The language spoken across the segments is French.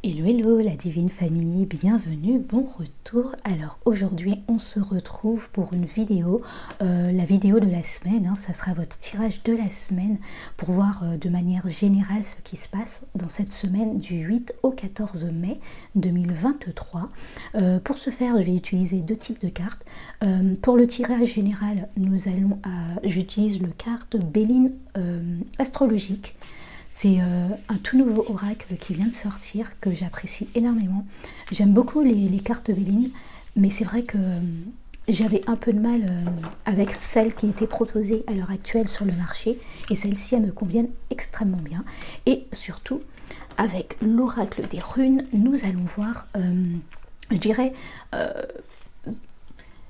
Hello hello la Divine Famille, bienvenue, bon retour. Alors aujourd'hui on se retrouve pour une vidéo, la vidéo de la semaine, hein, ça sera votre tirage de la semaine pour voir de manière générale ce qui se passe dans cette semaine du 8 au 14 mai 2023. Pour ce faire je vais utiliser deux types de cartes. Pour le tirage général j'utilise le carte Béline astrologique. C'est un tout nouveau oracle qui vient de sortir, que j'apprécie énormément. J'aime beaucoup les cartes Béline, mais c'est vrai que j'avais un peu de mal avec celles qui étaient proposées à l'heure actuelle sur le marché. Et celles-ci, elles me conviennent extrêmement bien. Et surtout, avec l'oracle des runes, nous allons voir, je dirais,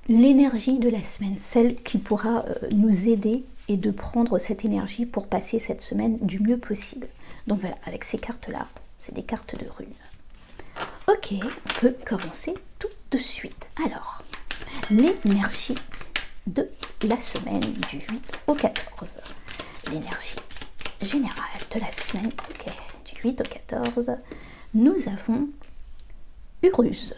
l'énergie de la semaine, celle qui pourra nous aider et de prendre cette énergie pour passer cette semaine du mieux possible. Donc voilà, avec ces cartes-là, c'est des cartes de runes. Ok, on peut commencer tout de suite. Alors, l'énergie de la semaine du 8 au 14. L'énergie générale de la semaine, ok, du 8 au 14. Nous avons Uruse.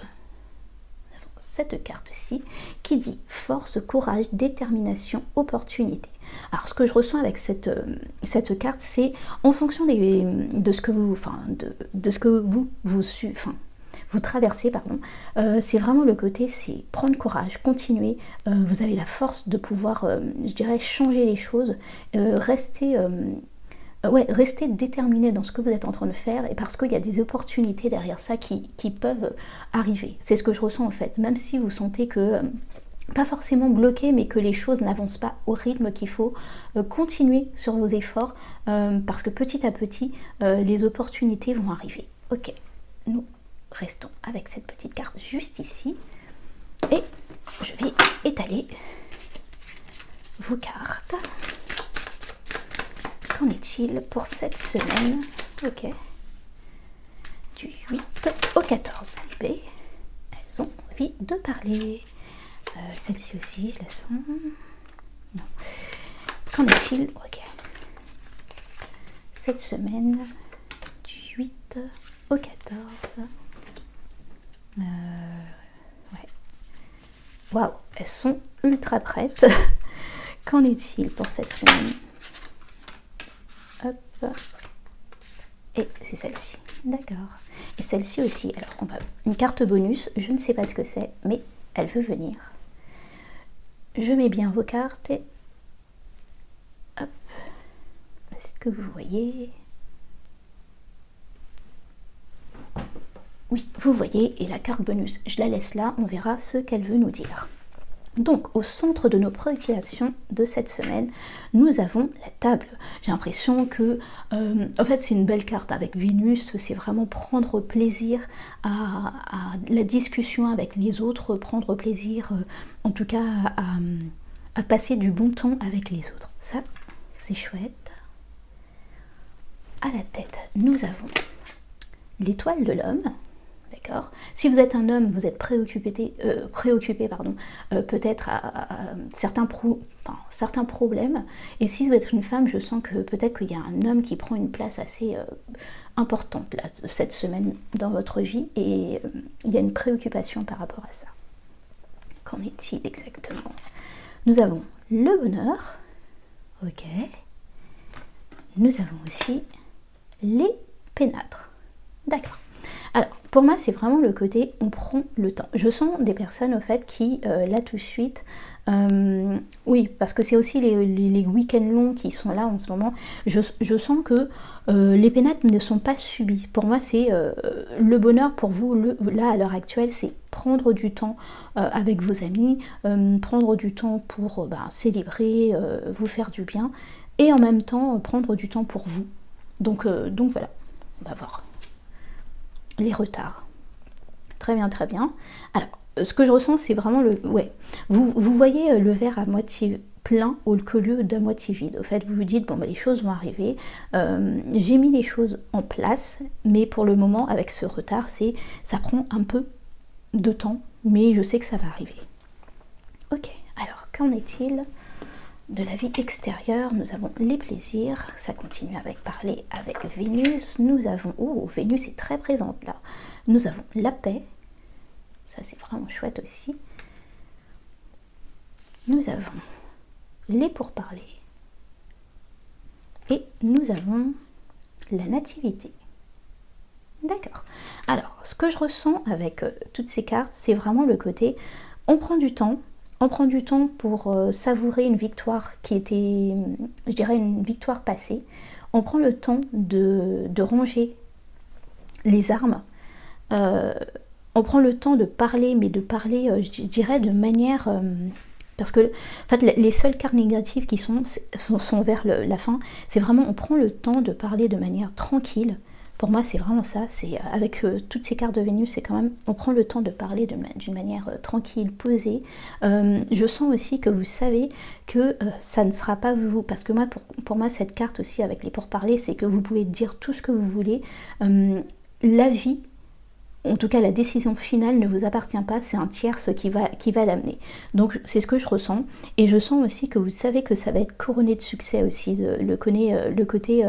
Cette carte-ci qui dit force, courage, détermination, opportunité. Alors ce que je ressens avec cette carte, c'est en fonction de ce que vous traversez, pardon. C'est vraiment le côté, c'est prendre courage, continuer. Vous avez la force de pouvoir, je dirais, changer les choses, rester déterminé dans ce que vous êtes en train de faire, et parce qu'il y a des opportunités derrière ça qui peuvent arriver. C'est ce que je ressens en fait, même si vous sentez que, pas forcément bloqué, mais que les choses n'avancent pas au rythme qu'il faut, continuer sur vos efforts, parce que petit à petit, les opportunités vont arriver. Ok, nous restons avec cette petite carte juste ici, et je vais étaler vos cartes. Qu'en est-il pour cette semaine? Ok. Du 8 au 14. B. Elles ont envie de parler. Celle-ci aussi, je la sens. Non. Qu'en est-il? Ok. Cette semaine, du 8 au 14. Ouais. Waouh, elles sont ultra prêtes. Qu'en est-il pour cette semaine? Hop. Et c'est celle-ci, d'accord. Et celle-ci aussi, alors on va... Une carte bonus, je ne sais pas ce que c'est, mais elle veut venir. Je mets bien vos cartes et... Hop. Est-ce que vous voyez? Oui, vous voyez, et la carte bonus, je la laisse là, on verra ce qu'elle veut nous dire. Donc, au centre de nos préoccupations de cette semaine, nous avons la table. J'ai l'impression que, en fait, c'est une belle carte avec Vénus. C'est vraiment prendre plaisir à la discussion avec les autres, prendre plaisir, en tout cas, à passer du bon temps avec les autres. Ça, c'est chouette. À la tête, nous avons l'étoile de l'homme. D'accord. Si vous êtes un homme, vous êtes préoccupé peut-être à certains problèmes. Et si vous êtes une femme, je sens que peut-être qu'il y a un homme qui prend une place assez importante là, cette semaine dans votre vie. Et il y a une préoccupation par rapport à ça. Qu'en est-il exactement? Nous avons le bonheur. Ok. Nous avons aussi les pénâtres. D'accord. Alors, pour moi, c'est vraiment le côté, on prend le temps. Je sens des personnes, au fait, qui, là, tout de suite, oui, parce que c'est aussi les week-ends longs qui sont là en ce moment, je sens que les pénates ne sont pas subis. Pour moi, c'est le bonheur pour vous, là, à l'heure actuelle, c'est prendre du temps avec vos amis, prendre du temps pour célébrer, vous faire du bien, et en même temps, prendre du temps pour vous. Donc voilà, on va voir. Les retards. Très bien, très bien. Alors, ce que je ressens, c'est vraiment le... Ouais, vous voyez le verre à moitié plein au lieu d'à moitié vide. Au fait, vous vous dites, bon, les choses vont arriver. J'ai mis les choses en place, mais pour le moment, avec ce retard, ça prend un peu de temps, mais je sais que ça va arriver. Ok, alors, qu'en est-il de la vie extérieure, nous avons les plaisirs, ça continue avec parler avec Vénus, nous avons, oh, Vénus est très présente là, nous avons la paix, ça c'est vraiment chouette aussi, nous avons les pourparlers, et nous avons la nativité. D'accord. Alors, ce que je ressens avec toutes ces cartes, c'est vraiment le côté, on prend du temps pour savourer une victoire qui était, je dirais, une victoire passée. On prend le temps de ranger les armes. On prend le temps de parler, mais de parler, je dirais, de manière... parce que en fait, les seules cartes négatives qui sont vers la fin, c'est vraiment, on prend le temps de parler de manière tranquille. Pour moi, c'est vraiment ça, c'est avec toutes ces cartes de Vénus, c'est quand même, on prend le temps de parler d'une manière tranquille, posée. Je sens aussi que vous savez que ça ne sera pas vous, parce que moi, pour moi, cette carte aussi avec les pourparlers, c'est que vous pouvez dire tout ce que vous voulez. La vie, en tout cas la décision finale ne vous appartient pas, c'est un tierce qui va l'amener. Donc c'est ce que je ressens, et je sens aussi que vous savez que ça va être couronné de succès aussi, le côté...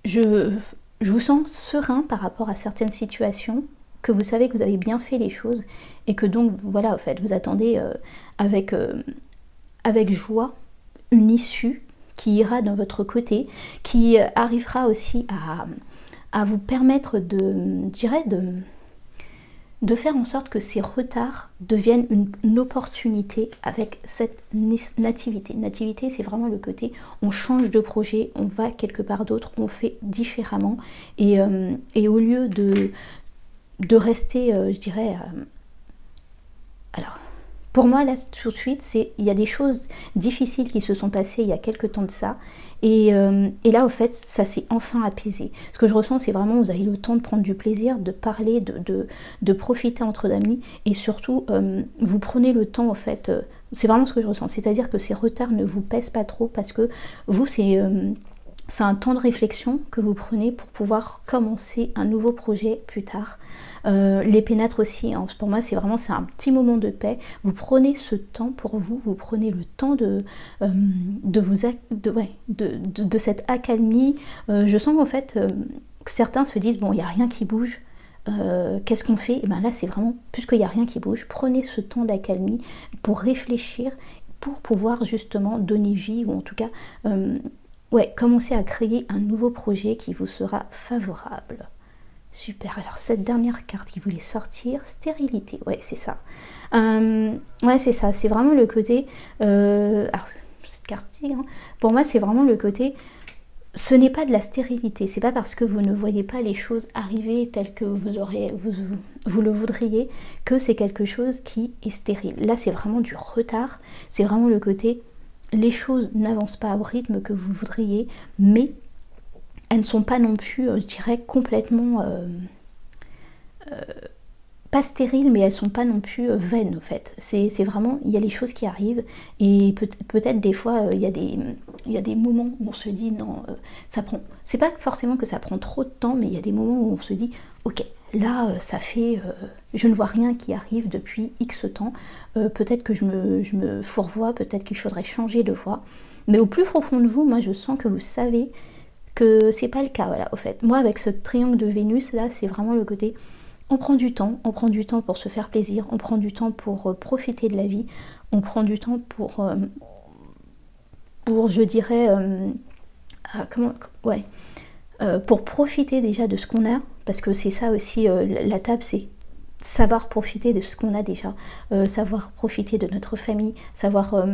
Je vous sens serein par rapport à certaines situations, que vous savez que vous avez bien fait les choses, et que donc, voilà, en fait, vous attendez avec joie une issue qui ira dans votre côté, qui arrivera aussi à vous permettre de faire en sorte que ces retards deviennent une opportunité avec cette nativité. Nativité, c'est vraiment le côté, on change de projet, on va quelque part d'autre, on fait différemment. Et au lieu de rester, je dirais... alors, pour moi, là, tout de suite, il y a des choses difficiles qui se sont passées il y a quelques temps de ça. Et là, au fait, ça s'est enfin apaisé. Ce que je ressens, c'est vraiment, vous avez le temps de prendre du plaisir, de parler, de profiter entre amis. Et surtout, vous prenez le temps, en fait, c'est vraiment ce que je ressens. C'est-à-dire que ces retards ne vous pèsent pas trop, parce que vous, c'est un temps de réflexion que vous prenez pour pouvoir commencer un nouveau projet plus tard. Les pénètres aussi, hein, pour moi c'est un petit moment de paix. Vous prenez ce temps pour vous, vous prenez le temps de cette accalmie. Je sens qu'en fait que certains se disent bon, il n'y a rien qui bouge, qu'est-ce qu'on fait? Et bien là c'est vraiment, puisqu'il n'y a rien qui bouge, prenez ce temps d'accalmie pour réfléchir, pour pouvoir justement donner vie, ou en tout cas commencer à créer un nouveau projet qui vous sera favorable. Super, alors cette dernière carte qui voulait sortir, stérilité, ouais c'est ça. C'est ça, c'est vraiment le côté, alors cette carte-ci, hein, pour moi c'est vraiment le côté, ce n'est pas de la stérilité, c'est pas parce que vous ne voyez pas les choses arriver telles que vous le voudriez, que c'est quelque chose qui est stérile. Là c'est vraiment du retard, c'est vraiment le côté, les choses n'avancent pas au rythme que vous voudriez, mais elles ne sont pas non plus, je dirais, complètement... pas stériles, mais elles ne sont pas non plus vaines, en fait. C'est vraiment, il y a les choses qui arrivent, et peut-être des fois, il y a des moments où on se dit, non, ça prend... C'est pas forcément que ça prend trop de temps, mais il y a des moments où on se dit, ok, là, ça fait... je ne vois rien qui arrive depuis X temps, peut-être que je me fourvoie, peut-être qu'il faudrait changer de voie, mais au plus profond de vous, moi, je sens que vous savez que c'est pas le cas, voilà, au fait. Moi, avec ce triangle de Vénus, là, c'est vraiment le côté, on prend du temps pour se faire plaisir, on prend du temps pour profiter de la vie, on prend du temps pour je dirais, pour profiter déjà de ce qu'on a, parce que c'est ça aussi, la table, c'est savoir profiter de ce qu'on a déjà, savoir profiter de notre famille, savoir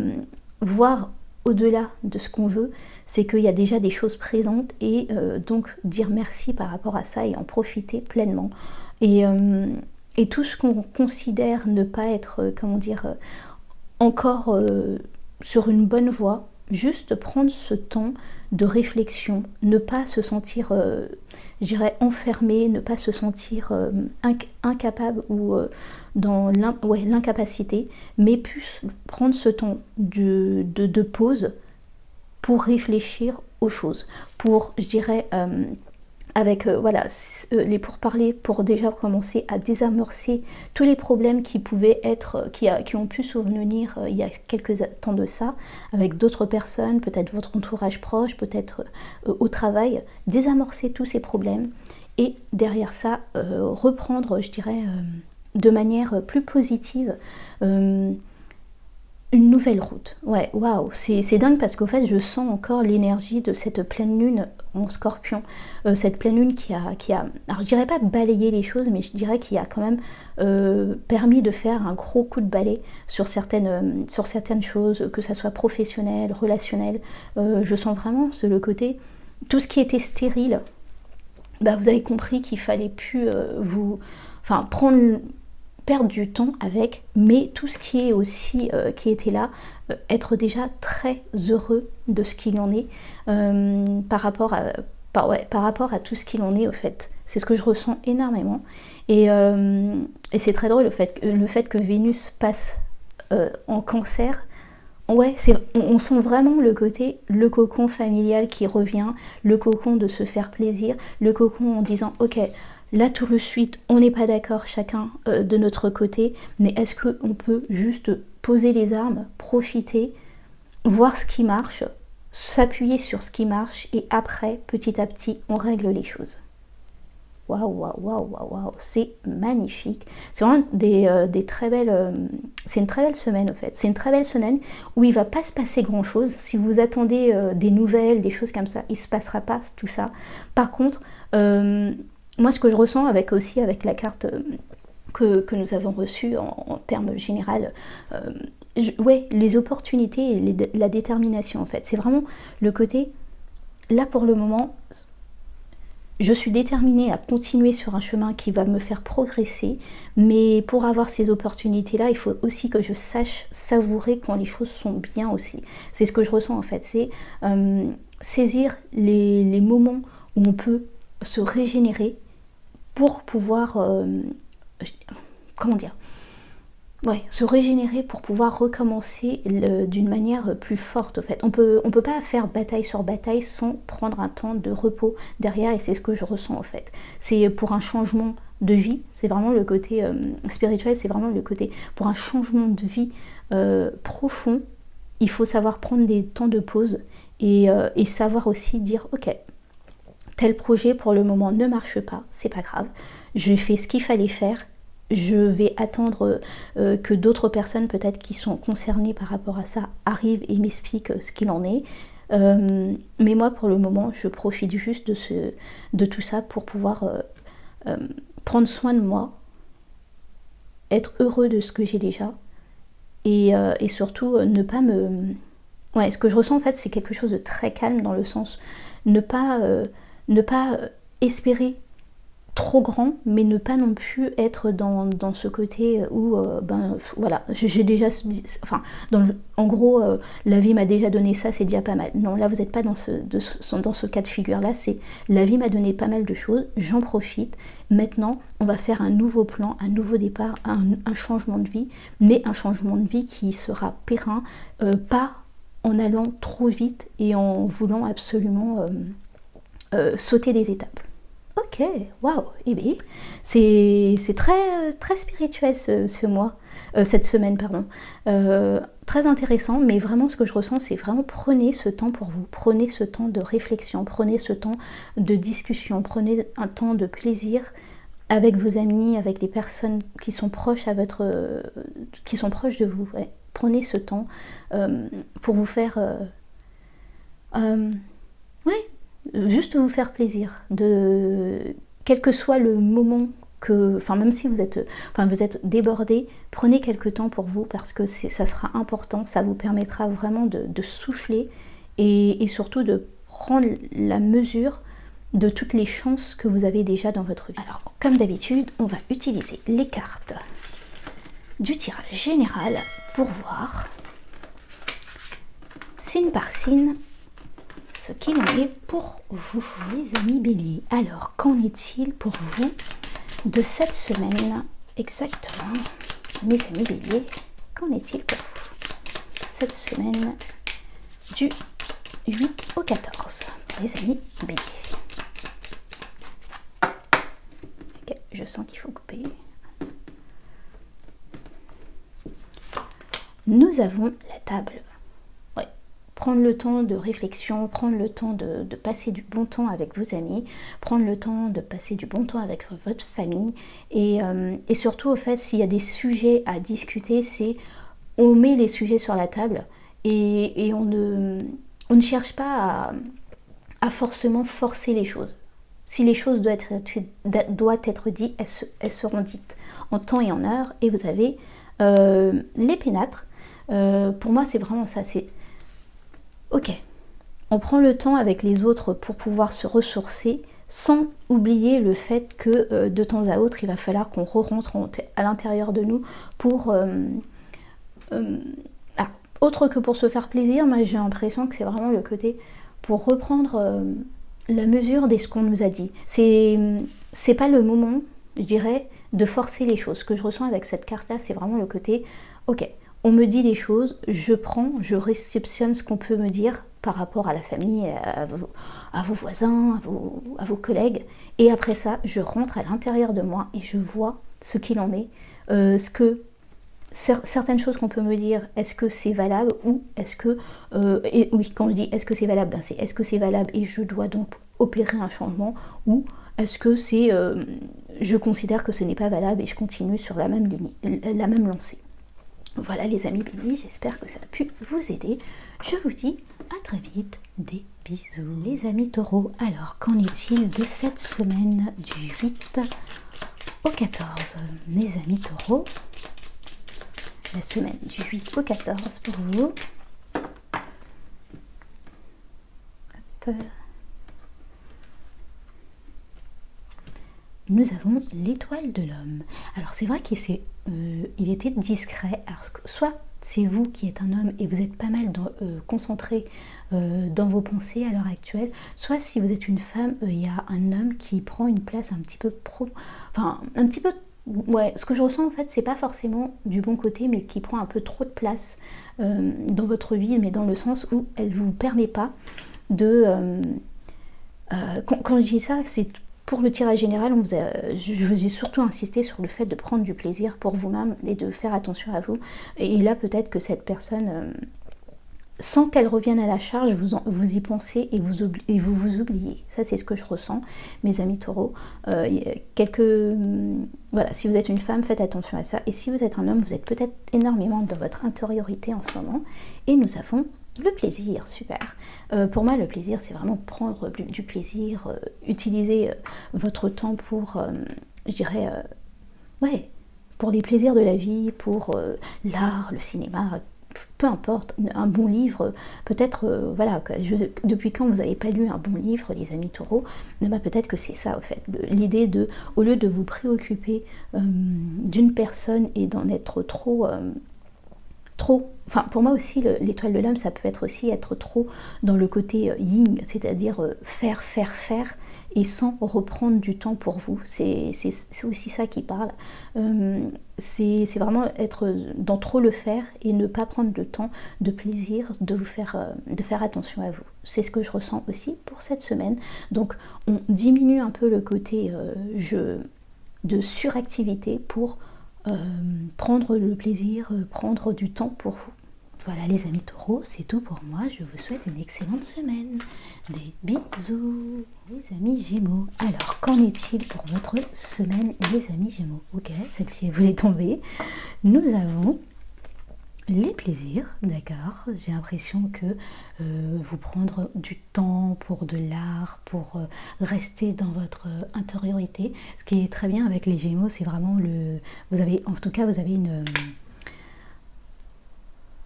voir au-delà de ce qu'on veut, c'est qu'il y a déjà des choses présentes, et donc dire merci par rapport à ça et en profiter pleinement. Et tout ce qu'on considère ne pas être, encore sur une bonne voie, juste prendre ce temps de réflexion, ne pas se sentir, je dirais, enfermé, ne pas se sentir incapable ou dans l'incapacité, mais plus prendre ce temps de pause pour réfléchir aux choses, pour, je dirais, avec voilà, les pourparlers pour déjà commencer à désamorcer tous les problèmes qui pouvaient être, qui ont pu survenir il y a quelques temps de ça, avec d'autres personnes, peut-être votre entourage proche, peut-être au travail, désamorcer tous ces problèmes et derrière ça, reprendre, je dirais, de manière plus positive, une nouvelle route. Ouais, waouh, c'est dingue parce qu'au fait, je sens encore l'énergie de cette pleine lune en Scorpion. Cette pleine lune qui a, alors je dirais pas balayer les choses, mais je dirais qu'il a quand même permis de faire un gros coup de balai sur certaines choses, que ça soit professionnel, relationnel. Je sens vraiment le côté, tout ce qui était stérile, bah, vous avez compris qu'il fallait plus perdre du temps avec, mais tout ce qui est aussi qui était là, être déjà très heureux de ce qu'il en est par rapport à tout ce qu'il en est au fait. C'est ce que je ressens énormément et c'est très drôle le fait que Vénus passe en Cancer. Ouais, on sent vraiment le cocon familial qui revient, le cocon de se faire plaisir, le cocon en disant ok, là tout de suite on n'est pas d'accord chacun de notre côté, mais est-ce qu'on peut juste poser les armes, profiter, voir ce qui marche, s'appuyer sur ce qui marche et après petit à petit on règle les choses. Waouh, waouh, waouh, waouh, waouh, c'est magnifique. C'est vraiment des très belles... c'est une très belle semaine, en fait. C'est une très belle semaine où il ne va pas se passer grand-chose. Si vous attendez des nouvelles, des choses comme ça, il ne se passera pas tout ça. Par contre, moi, ce que je ressens avec la carte que nous avons reçue en termes général, ouais, les opportunités et la détermination, en fait. C'est vraiment le côté... Là, pour le moment... Je suis déterminée à continuer sur un chemin qui va me faire progresser, mais pour avoir ces opportunités-là, il faut aussi que je sache savourer quand les choses sont bien aussi. C'est ce que je ressens en fait, c'est saisir les moments où on peut se régénérer pour pouvoir, comment dire, ouais, se régénérer pour pouvoir recommencer d'une manière plus forte au fait. On peut pas faire bataille sur bataille sans prendre un temps de repos derrière et c'est ce que je ressens en fait. C'est pour un changement de vie, c'est vraiment le côté spirituel, c'est vraiment le côté pour un changement de vie profond, il faut savoir prendre des temps de pause et savoir aussi dire ok, tel projet pour le moment ne marche pas, c'est pas grave, j'ai fait ce qu'il fallait faire. Je vais attendre que d'autres personnes peut-être qui sont concernées par rapport à ça arrivent et m'expliquent ce qu'il en est. Mais moi pour le moment je profite juste de tout ça pour pouvoir prendre soin de moi, être heureux de ce que j'ai déjà et surtout ne pas me... Ouais, ce que je ressens en fait c'est quelque chose de très calme dans le sens ne pas espérer trop grand, mais ne pas non plus être dans ce côté où, voilà, j'ai déjà... Enfin, en gros, la vie m'a déjà donné ça, c'est déjà pas mal. Non, là, vous n'êtes pas dans ce cas de figure-là, c'est la vie m'a donné pas mal de choses, j'en profite. Maintenant, on va faire un nouveau plan, un nouveau départ, un changement de vie, mais un changement de vie qui sera périn, pas en allant trop vite et en voulant absolument sauter des étapes. Ok, waouh, eh bien, c'est très, très spirituel ce mois, cette semaine, pardon. Très intéressant, mais vraiment ce que je ressens, c'est vraiment prenez ce temps pour vous, prenez ce temps de réflexion, prenez ce temps de discussion, prenez un temps de plaisir avec vos amis, avec les personnes qui sont proches qui sont proches de vous. Ouais. Prenez ce temps pour vous faire... ouais, juste vous faire plaisir, quel que soit le moment même si vous êtes débordé, prenez quelques temps pour vous parce que ça sera important, ça vous permettra vraiment de souffler et surtout de prendre la mesure de toutes les chances que vous avez déjà dans votre vie. Alors, comme d'habitude, on va utiliser les cartes du tirage général pour voir signe par signe ce qu'il en est pour vous, les amis béliers. Alors, qu'en est-il pour vous de cette semaine exactement, mes amis béliers? Qu'en est-il pour vous cette semaine du 8 au 14, les amis béliers? je sens qu'il faut couper. Nous avons la table. Ouais. Prendre le temps de réflexion, prendre le temps de passer du bon temps avec vos amis, prendre le temps de passer du bon temps avec votre famille. Et surtout, au fait, s'il y a des sujets à discuter, c'est on met les sujets sur la table et on ne cherche pas à forcément forcer les choses. Si les choses doivent être dites, elles seront dites en temps et en heure. Et vous avez les pénatres. Pour moi, c'est vraiment ça. C'est ok. On prend le temps avec les autres pour pouvoir se ressourcer, sans oublier le fait que de temps à autre, il va falloir qu'on rentre à l'intérieur de nous pour autre que pour se faire plaisir. Moi, j'ai l'impression que c'est vraiment le côté pour reprendre la mesure de ce qu'on nous a dit. C'est pas le moment, je dirais, de forcer les choses. Ce que je ressens avec cette carte-là, c'est vraiment le côté, ok, on me dit les choses, je prends, je réceptionne ce qu'on peut me dire par rapport à la famille, à vos voisins, à vos collègues. Et après ça, je rentre à l'intérieur de moi et je vois ce qu'il en est, certaines choses qu'on peut me dire, est-ce que c'est valable ou est-ce que... et oui, quand je dis est-ce que c'est valable, ben c'est est-ce que c'est valable et je dois donc opérer un changement, ou est-ce que c'est... je considère que ce n'est pas valable et je continue sur la même ligne, la même lancée. Voilà les amis bénis, j'espère que ça a pu vous aider. Je vous dis à très vite, des bisous. Les amis taureaux, alors qu'en est-il de cette semaine du 8 au 14? Mes amis taureaux, la semaine du 8 au 14 pour vous. Hop. Nous avons l'étoile de l'homme. Alors c'est vrai qu'il était discret. Alors, soit c'est vous qui êtes un homme et vous êtes pas mal concentré dans vos pensées à l'heure actuelle, soit si vous êtes une femme, il y a un homme qui prend une place un petit peu un petit peu... Ouais, ce que je ressens en fait, c'est pas forcément du bon côté, mais qui prend un peu trop de place dans votre vie, mais dans le sens où elle vous permet pas de... quand je dis ça, c'est pour le tirage général, je vous ai surtout insisté sur le fait de prendre du plaisir pour vous-même et de faire attention à vous. Et là, peut-être que cette personne, sans qu'elle revienne à la charge, vous y pensez et vous oubliez. Ça, c'est ce que je ressens, mes amis taureaux. Voilà, si vous êtes une femme, faites attention à ça. Et si vous êtes un homme, vous êtes peut-être énormément dans votre intériorité en ce moment. Et nous avons le plaisir, super. Pour moi, le plaisir, c'est vraiment prendre du plaisir, utiliser votre temps pour, je dirais, pour les plaisirs de la vie, pour l'art, le cinéma, peu importe, un bon livre, peut-être, depuis quand vous n'avez pas lu un bon livre, les amis taureaux, peut-être que c'est ça, au fait, l'idée de, au lieu de vous préoccuper d'une personne et d'en être trop, enfin pour moi aussi l'étoile de l'homme, ça peut être aussi être trop dans le côté yin, c'est-à-dire faire et sans reprendre du temps pour vous. C'est aussi ça qui parle. C'est vraiment être dans trop le faire et ne pas prendre le temps de plaisir, de faire attention à vous. C'est ce que je ressens aussi pour cette semaine. Donc on diminue un peu le côté de suractivité pour prendre le plaisir, prendre du temps pour vous. Voilà les amis taureaux, c'est tout pour moi. Je vous souhaite une excellente semaine. Des bisous les amis gémeaux. Alors qu'en est-il pour votre semaine les amis gémeaux? Ok, celle-ci elle voulait tomber. Nous avons les plaisirs, d'accord. J'ai l'impression que vous prendre du temps pour de l'art, pour rester dans votre intériorité. Ce qui est très bien avec les Gémeaux, c'est vraiment vous avez une...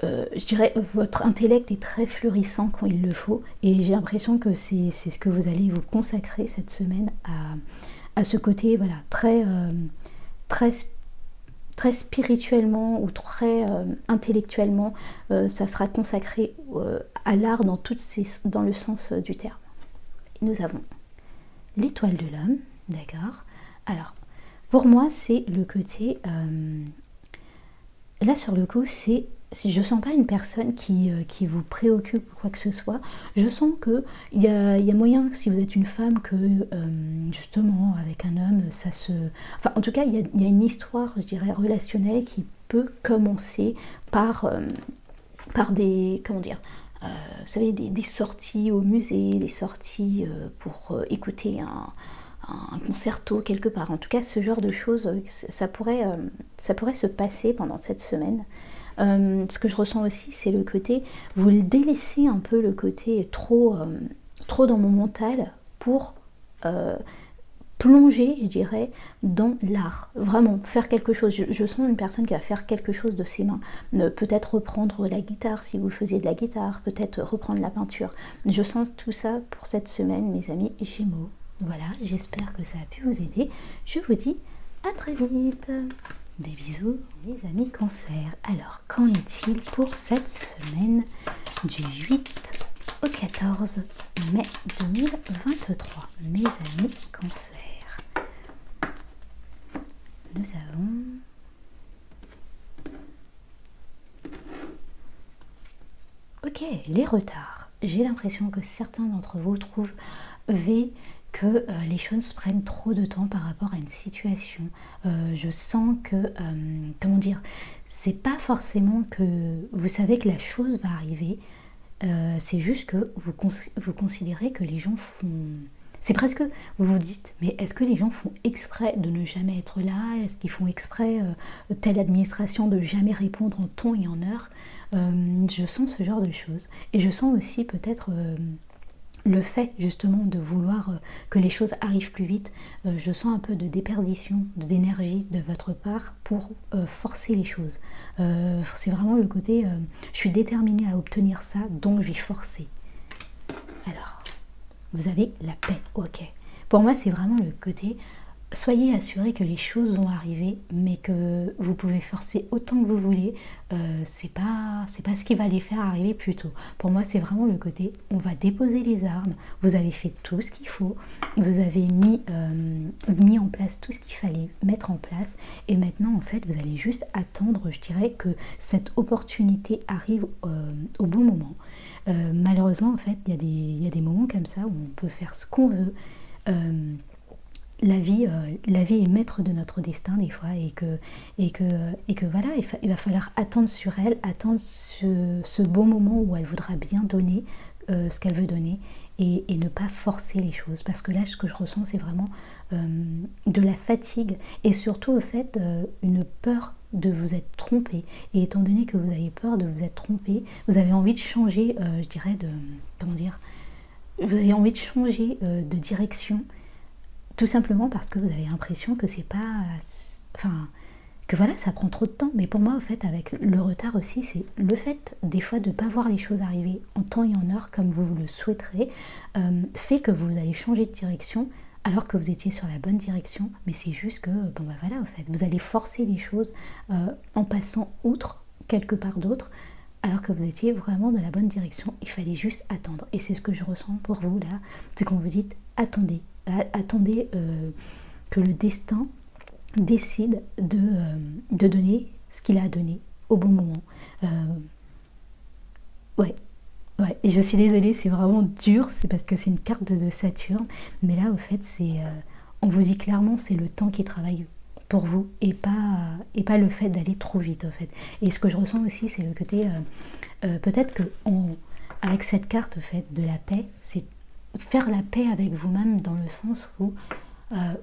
je dirais, votre intellect est très florissant quand il le faut. Et j'ai l'impression que c'est ce que vous allez vous consacrer cette semaine à ce côté, voilà, très spirituellement ou très intellectuellement, ça sera consacré à l'art dans le sens du terme. Nous avons l'étoile de l'homme, d'accord. Alors, pour moi, c'est le côté... là, sur le coup, c'est si je sens pas une personne qui vous préoccupe ou quoi que ce soit. Je sens que il y a moyen, si vous êtes une femme, que justement avec un homme, ça se... Enfin, en tout cas, il y a une histoire, je dirais, relationnelle qui peut commencer par des... Comment dire, vous savez, des sorties au musée, des sorties pour écouter un concerto quelque part. En tout cas, ce genre de choses, ça pourrait se passer pendant cette semaine. Ce que je ressens aussi, c'est le côté, vous le délaissez un peu le côté trop dans mon mental pour plonger, je dirais, dans l'art. Vraiment, faire quelque chose. Je sens une personne qui va faire quelque chose de ses mains. Peut-être reprendre la guitare si vous faisiez de la guitare, peut-être reprendre la peinture. Je sens tout ça pour cette semaine, mes amis Gémeaux. Voilà, j'espère que ça a pu vous aider. Je vous dis à très vite. Des bisous, mes amis Cancer. Alors, qu'en est-il pour cette semaine du 8 au 14 mai 2023, mes amis Cancer? Nous avons les retards. J'ai l'impression que certains d'entre vous trouvent que les choses prennent trop de temps par rapport à une situation. Je sens que, comment dire, c'est pas forcément que vous savez que la chose va arriver, c'est juste que vous considérez que les gens font... C'est presque, vous vous dites, mais est-ce que les gens font exprès de ne jamais être là? Est-ce qu'ils font exprès, telle administration, de jamais répondre en temps et en heure? Je sens ce genre de choses. Et je sens aussi peut-être le fait justement de vouloir que les choses arrivent plus vite. Je sens un peu de déperdition d'énergie de votre part pour forcer les choses. C'est vraiment le côté, je suis déterminée à obtenir ça, donc je vais forcer. Alors, vous avez la paix, ok. Pour moi, c'est vraiment le côté, soyez assurés que les choses vont arriver, mais que vous pouvez forcer autant que vous voulez, c'est pas ce qui va les faire arriver plus tôt. Pour moi, c'est vraiment le côté, on va déposer les armes, vous avez fait tout ce qu'il faut, vous avez mis en place tout ce qu'il fallait mettre en place, et maintenant, en fait, vous allez juste attendre, je dirais, que cette opportunité arrive au bon moment. Malheureusement, en fait, il y a des moments comme ça où on peut faire ce qu'on veut. La vie est maître de notre destin des fois, et que voilà, il va falloir attendre sur elle, attendre ce bon moment où elle voudra bien donner ce qu'elle veut donner, et ne pas forcer les choses, parce que là, ce que je ressens, c'est vraiment de la fatigue, et surtout au fait une peur de vous être trompé. Et étant donné que vous avez peur de vous être trompé, vous avez envie de changer, je dirais, comment dire, vous avez envie de changer de direction, tout simplement parce que vous avez l'impression que c'est pas... Enfin, que voilà, ça prend trop de temps. Mais pour moi, au fait, avec le retard aussi, c'est le fait, des fois, de ne pas voir les choses arriver en temps et en heure comme vous le souhaiterez, fait que vous allez changer de direction alors que vous étiez sur la bonne direction. Mais c'est juste que, bon bah voilà, au fait, vous allez forcer les choses en passant outre quelque part d'autre, alors que vous étiez vraiment dans la bonne direction. Il fallait juste attendre. Et c'est ce que je ressens pour vous là, c'est qu'on vous dit attendez. Attendez que le destin décide de donner ce qu'il a donné au bon moment. Ouais, et je suis désolée, c'est vraiment dur, c'est parce que c'est une carte de Saturne, mais là, au fait, on vous dit clairement, c'est le temps qui travaille pour vous, et pas le fait d'aller trop vite, au fait. Et ce que je ressens aussi, c'est le côté, peut-être que avec cette carte, au fait, de la paix, c'est faire la paix avec vous-même, dans le sens où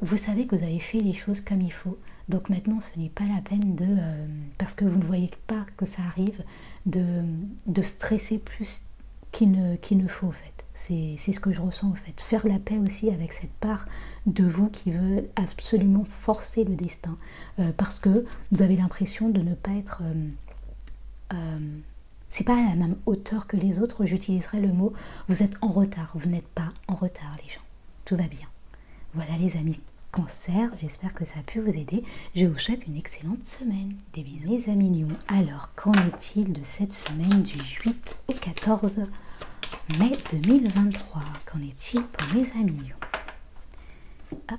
vous savez que vous avez fait les choses comme il faut. Donc maintenant, ce n'est pas la peine parce que vous ne voyez pas que ça arrive, de stresser plus qu'il ne faut, en fait. C'est ce que je ressens, en fait. Faire la paix aussi avec cette part de vous qui veut absolument forcer le destin. Parce que vous avez l'impression de ne pas être... c'est pas à la même hauteur que les autres, j'utiliserai le mot, vous êtes en retard. Vous n'êtes pas en retard, les gens. Tout va bien. Voilà, les amis Cancer, j'espère que ça a pu vous aider. Je vous souhaite une excellente semaine. Des bisous, les amis Lions. Alors, qu'en est-il de cette semaine du 8 au 14 mai 2023? Qu'en est-il pour mes amis Lions? Hop.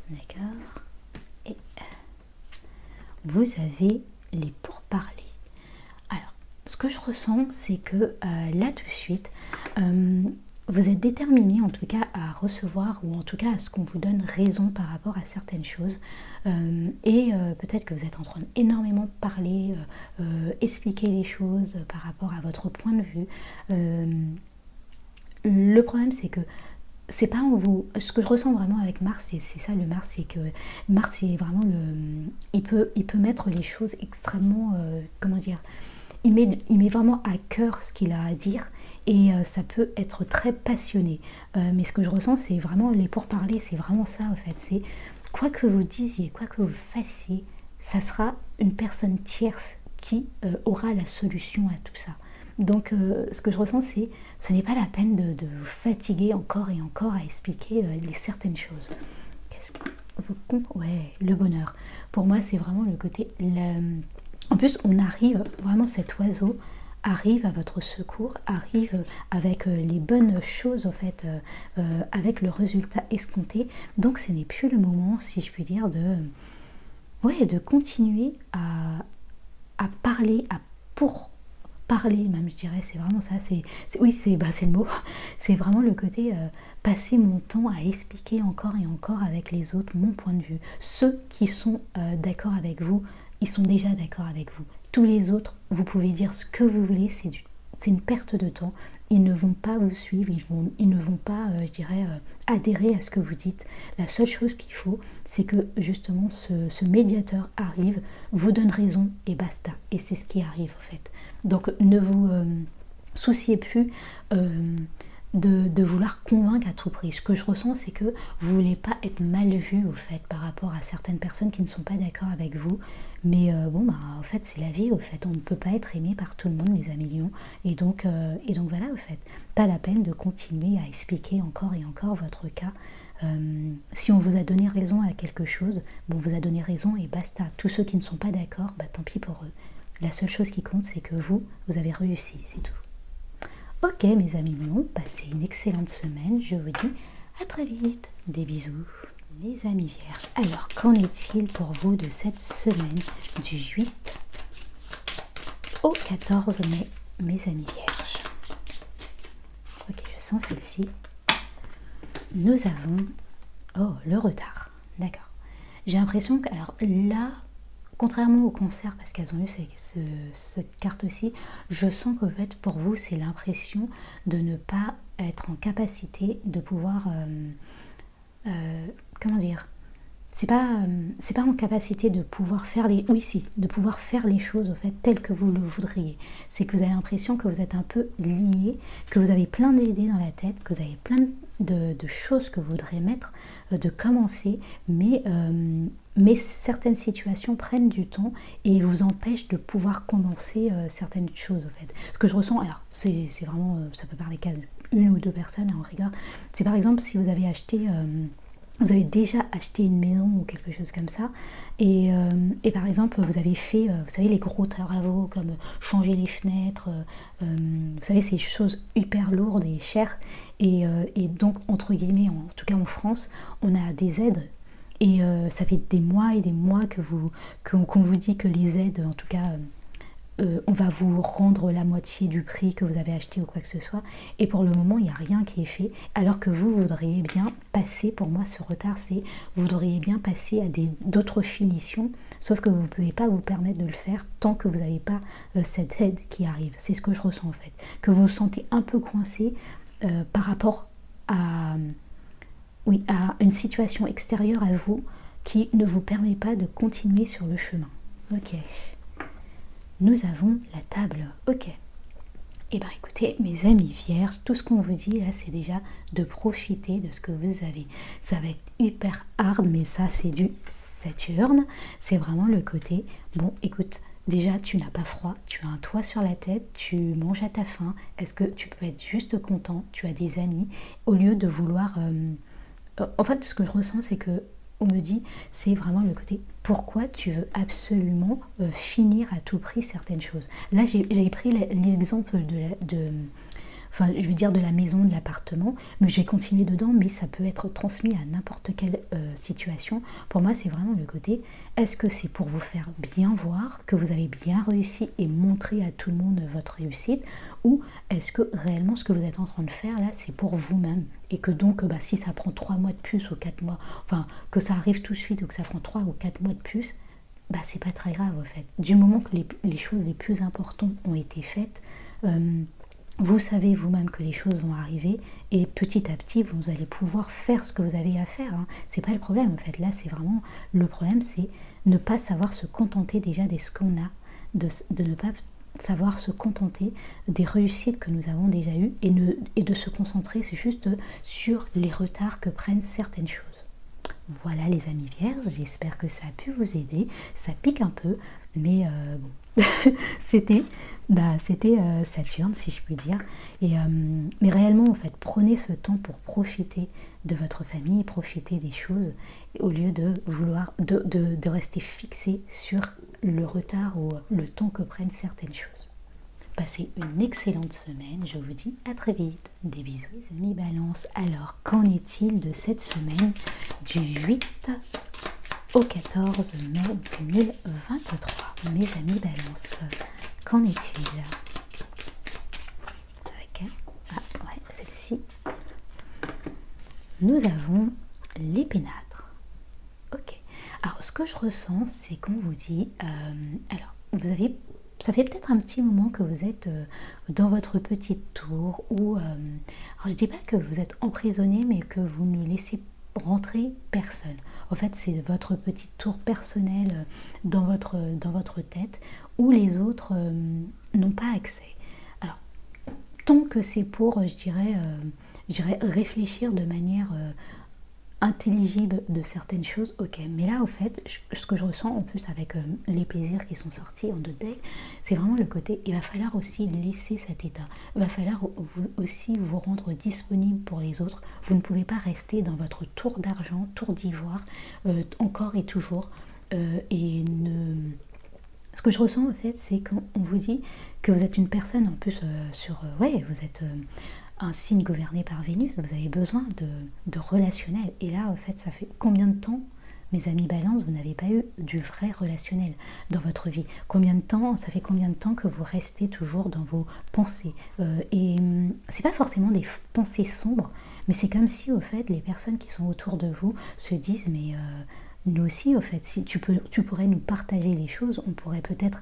D'accord. Et vous avez les pourparlers. Alors, ce que je ressens, c'est que là tout de suite, vous êtes déterminé en tout cas à recevoir, ou en tout cas à ce qu'on vous donne raison par rapport à certaines choses. Et peut-être que vous êtes en train d'énormément parler, expliquer les choses par rapport à votre point de vue. Le problème, c'est que c'est pas en vous. Ce que je ressens vraiment avec Mars, c'est ça le Mars, c'est que Mars, c'est vraiment il peut mettre les choses extrêmement, comment dire, il met vraiment à cœur ce qu'il a à dire, et ça peut être très passionné. Mais ce que je ressens, c'est vraiment les pourparlers, c'est vraiment ça en fait. C'est quoi que vous disiez, quoi que vous fassiez, ça sera une personne tierce qui aura la solution à tout ça. Donc ce que je ressens, c'est ce n'est pas la peine de vous fatiguer encore et encore à expliquer certaines choses. Qu'est-ce que vous ouais, le bonheur. Pour moi, c'est vraiment le côté... En plus, on arrive, vraiment cet oiseau arrive à votre secours, arrive avec les bonnes choses, en fait, avec le résultat escompté. Donc ce n'est plus le moment, si je puis dire, de continuer à parler, pour parler même, je dirais, c'est vraiment ça. Oui, c'est le mot. C'est vraiment le côté passer mon temps à expliquer encore et encore avec les autres mon point de vue. Ceux qui sont d'accord avec vous, ils sont déjà d'accord avec vous. Tous les autres, vous pouvez dire ce que vous voulez, c'est une perte de temps. Ils ne vont pas vous suivre, ils ne vont pas, je dirais, adhérer à ce que vous dites. La seule chose qu'il faut, c'est que justement ce médiateur arrive, vous donne raison et basta. Et c'est ce qui arrive en fait. Donc ne vous souciez plus de vouloir convaincre à tout prix. Ce que je ressens, c'est que vous ne voulez pas être mal vu au fait par rapport à certaines personnes qui ne sont pas d'accord avec vous. Mais en fait, c'est la vie au fait. On ne peut pas être aimé par tout le monde, les millions. Et donc voilà au fait. Pas la peine de continuer à expliquer encore et encore votre cas. Si on vous a donné raison à quelque chose, on vous a donné raison et basta. Tous ceux qui ne sont pas d'accord, tant pis pour eux. La seule chose qui compte, c'est que vous avez réussi, c'est tout. Ok mes amis mignons, passez une excellente semaine, je vous dis à très vite, des bisous. Les amis vierges, alors qu'en est-il pour vous de cette semaine du 8 au 14 mai, mes amis vierges? Ok, je sens celle-ci. Nous avons... le retard, d'accord. J'ai l'impression que, alors là, contrairement au cancer, parce qu'elles ont eu cette carte-ci, je sens qu'en fait, pour vous, c'est l'impression de ne pas être en capacité de pouvoir... comment dire, c'est pas en capacité de pouvoir faire de pouvoir faire les choses au fait telles que vous le voudriez. C'est que vous avez l'impression que vous êtes un peu lié, que vous avez plein d'idées dans la tête, que vous avez plein de choses que vous voudrez mettre, de commencer, mais certaines situations prennent du temps et vous empêchent de pouvoir commencer certaines choses au fait. Ce que je ressens, alors c'est vraiment, ça peut parler qu'à une ou deux personnes en rigueur, c'est par exemple si vous avez acheté... vous avez déjà acheté une maison ou quelque chose comme ça et par exemple vous avez fait, vous savez, les gros travaux comme changer les fenêtres, vous savez, ces choses hyper lourdes et chères et donc entre guillemets, en tout cas en France, on a des aides et ça fait des mois et des mois qu'on vous dit que les aides, en tout cas... on va vous rendre la moitié du prix que vous avez acheté ou quoi que ce soit, et pour le moment il n'y a rien qui est fait, alors que vous voudriez bien passer, pour moi ce retard c'est, vous voudriez bien passer à d'autres finitions, sauf que vous ne pouvez pas vous permettre de le faire tant que vous n'avez pas cette aide qui arrive. C'est ce que je ressens en fait, que vous vous sentez un peu coincé par rapport à une situation extérieure à vous qui ne vous permet pas de continuer sur le chemin. Ok. Nous avons la table, ok. Eh bien écoutez, mes amis vierges, tout ce qu'on vous dit là, c'est déjà de profiter de ce que vous avez. Ça va être hyper hard, mais ça c'est du Saturne. C'est vraiment le côté, bon écoute, déjà tu n'as pas froid, tu as un toit sur la tête, tu manges à ta faim, est-ce que tu peux être juste content, tu as des amis, au lieu de vouloir... En fait, ce que je ressens, c'est que on me dit, c'est vraiment le côté pourquoi tu veux absolument finir à tout prix certaines choses. Là, j'ai pris l'exemple enfin je veux dire de la maison, de l'appartement, mais je vais continuer dedans, mais ça peut être transmis à n'importe quelle situation. Pour moi, c'est vraiment le côté, est-ce que c'est pour vous faire bien voir que vous avez bien réussi et montrer à tout le monde votre réussite, ou est-ce que réellement ce que vous êtes en train de faire là, c'est pour vous-même, et que donc si ça prend 3 mois de plus ou 4 mois, enfin que ça arrive tout de suite ou que ça prend 3 ou 4 mois de plus, c'est pas très grave en fait. Du moment que les choses les plus importantes ont été faites, vous savez vous-même que les choses vont arriver et petit à petit vous allez pouvoir faire ce que vous avez à faire. Hein. C'est pas le problème en fait. Là c'est vraiment le problème, c'est ne pas savoir se contenter déjà de ce qu'on a, de ne pas savoir se contenter des réussites que nous avons déjà eues et de se concentrer juste sur les retards que prennent certaines choses. Voilà les amis vierges, j'espère que ça a pu vous aider. Ça pique un peu, mais bon, c'était Saturne si je puis dire. Mais réellement en fait, prenez ce temps pour profiter de votre famille, profiter des choses, au lieu de vouloir de rester fixé sur le retard ou le temps que prennent certaines choses. Passez une excellente semaine, je vous dis à très vite. Des bisous les amis Balance. Alors, qu'en est-il de cette semaine du 8 au 14 mai 2023? Mes amis Balance, qu'en est-il? Ok, ouais, celle-ci. Nous avons les pénâtres. Ok, alors ce que je ressens, c'est qu'on vous dit, alors, vous avez... Ça fait peut-être un petit moment que vous êtes dans votre petite tour ou, alors je ne dis pas que vous êtes emprisonné, mais que vous ne laissez rentrer personne. En fait, c'est votre petite tour personnelle dans votre tête où les autres n'ont pas accès. Alors, tant que c'est pour, je dirais réfléchir de manière intelligible de certaines choses, ok, mais là au fait ce que je ressens en plus avec les plaisirs qui sont sortis en 2 decks, c'est vraiment le côté, il va falloir aussi laisser cet état, il va falloir aussi vous rendre disponible pour les autres. Vous ne pouvez pas rester dans votre tour d'argent, tour d'ivoire, encore et toujours, ce que je ressens en fait, c'est qu'on vous dit que vous êtes une personne en plus ouais, vous êtes un signe gouverné par Vénus, vous avez besoin de relationnel. Et là, en fait, ça fait combien de temps, mes amis Balance, vous n'avez pas eu du vrai relationnel dans votre vie? Ça fait combien de temps que vous restez toujours dans vos pensées? Et c'est pas forcément des pensées sombres, mais c'est comme si, au fait, les personnes qui sont autour de vous se disent, mais nous aussi, au fait, si tu pourrais nous partager les choses, on pourrait peut-être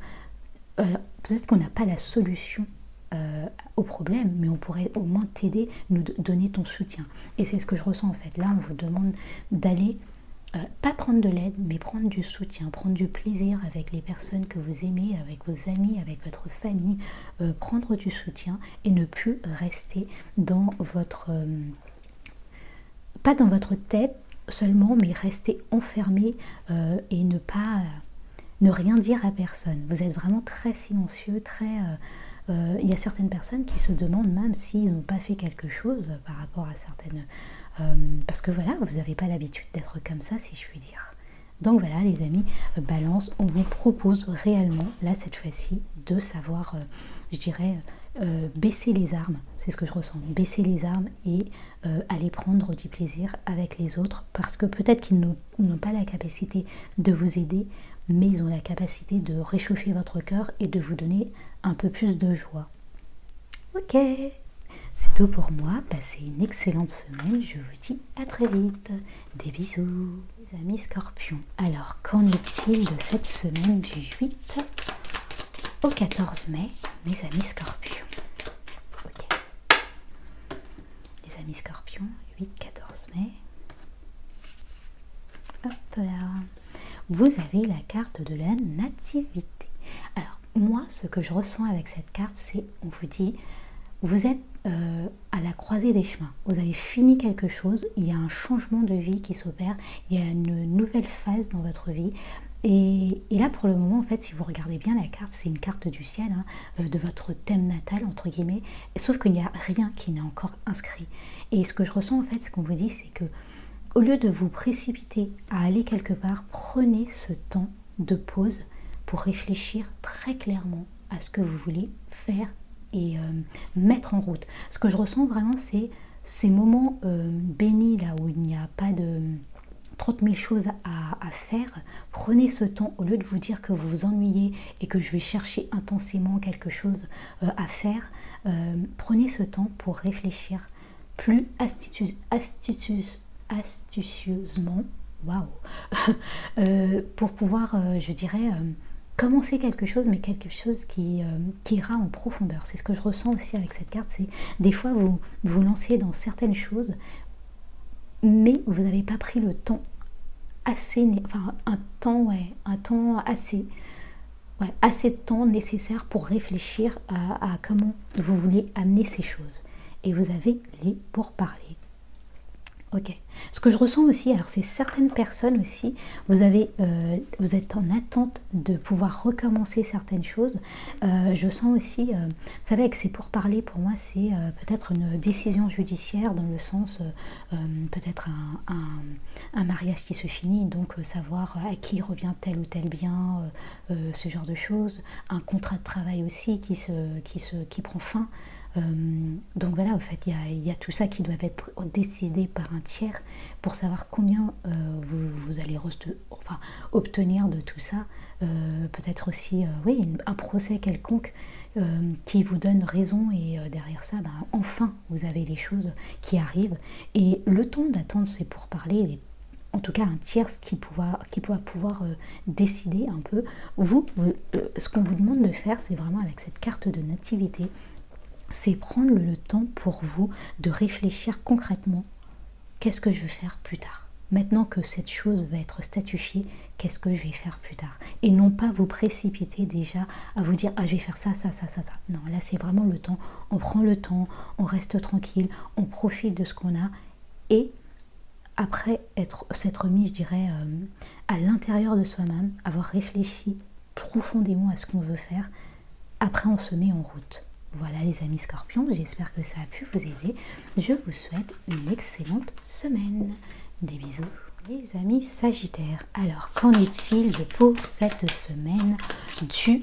qu'on n'a pas la solution au problème, mais on pourrait au moins t'aider, nous donner ton soutien. Et c'est ce que je ressens en fait. Là, on vous demande d'aller, pas prendre de l'aide, mais prendre du soutien, prendre du plaisir avec les personnes que vous aimez, avec vos amis, avec votre famille, prendre du soutien et ne plus rester dans votre... pas dans votre tête seulement, mais rester enfermé et ne rien dire à personne. Vous êtes vraiment très silencieux, très... il y a certaines personnes qui se demandent même s'ils n'ont pas fait quelque chose par rapport à certaines... parce que voilà, vous n'avez pas l'habitude d'être comme ça, si je puis dire. Donc voilà, les amis, Balance, on vous propose réellement, là, cette fois-ci, de savoir, je dirais, baisser les armes. C'est ce que je ressens. Baisser les armes et aller prendre du plaisir avec les autres, parce que peut-être qu'ils n'ont pas la capacité de vous aider, mais ils ont la capacité de réchauffer votre cœur et de vous donner un peu plus de joie. Ok, c'est tout pour moi. Passez une excellente semaine. Je vous dis à très vite. Des bisous, les amis Scorpions. Alors, qu'en est-il de cette semaine du 8 au 14 mai, mes amis Scorpions? Ok. Les amis Scorpions, 8-14 mai. Hop là. Vous avez la carte de la nativité. Alors, moi, ce que je ressens avec cette carte, c'est, on vous dit, vous êtes à la croisée des chemins. Vous avez fini quelque chose, il y a un changement de vie qui s'opère, il y a une nouvelle phase dans votre vie. Et là, pour le moment, en fait, si vous regardez bien la carte, c'est une carte du ciel, hein, de votre thème natal, entre guillemets, sauf qu'il n'y a rien qui n'est encore inscrit. Et ce que je ressens, en fait, ce qu'on vous dit, c'est que au lieu de vous précipiter à aller quelque part, prenez ce temps de pause pour réfléchir très clairement à ce que vous voulez faire et mettre en route. Ce que je ressens vraiment, c'est ces moments bénis là où il n'y a pas de 30 000 choses à faire. Prenez ce temps, au lieu de vous dire que vous vous ennuyez et que je vais chercher intensément quelque chose à faire, prenez ce temps pour réfléchir plus astucieusement, waouh, pour pouvoir, je dirais, commencer quelque chose, mais quelque chose qui ira en profondeur. C'est ce que je ressens aussi avec cette carte, c'est des fois vous vous lancez dans certaines choses, mais vous n'avez pas pris le temps assez, enfin un temps assez, assez de temps nécessaire pour réfléchir à comment vous voulez amener ces choses. Et vous avez les pourparlers. Ok. Ce que je ressens aussi, alors c'est certaines personnes aussi, vous êtes en attente de pouvoir recommencer certaines choses. Je sens aussi, vous savez, avec ces pourparlers, pour moi, c'est peut-être une décision judiciaire dans le sens, peut-être un mariage qui se finit, donc savoir à qui revient tel ou tel bien, ce genre de choses. Un contrat de travail aussi qui prend fin. Donc voilà, en fait, il y a tout ça qui doit être décidé par un tiers pour savoir combien vous allez obtenir de tout ça. Peut-être aussi, oui, un procès quelconque qui vous donne raison et derrière ça, enfin, vous avez les choses qui arrivent. Et le temps d'attendre, c'est pour parler, en tout cas un tiers qui pourra pouvoir décider un peu. Ce qu'on vous demande de faire, c'est vraiment avec cette carte de nativité, c'est prendre le temps pour vous de réfléchir concrètement, qu'est-ce que je vais faire plus tard? Maintenant que cette chose va être statifiée, qu'est-ce que je vais faire plus tard? Et non pas vous précipiter déjà à vous dire, ah je vais faire ça. Non, là c'est vraiment le temps, on prend le temps, on reste tranquille, on profite de ce qu'on a, et après s'être mis, je dirais, à l'intérieur de soi-même, avoir réfléchi profondément à ce qu'on veut faire, après on se met en route. Voilà les amis scorpions, j'espère que ça a pu vous aider. Je vous souhaite une excellente semaine. Des bisous. Les amis sagittaires, alors qu'en est-il de pour cette semaine du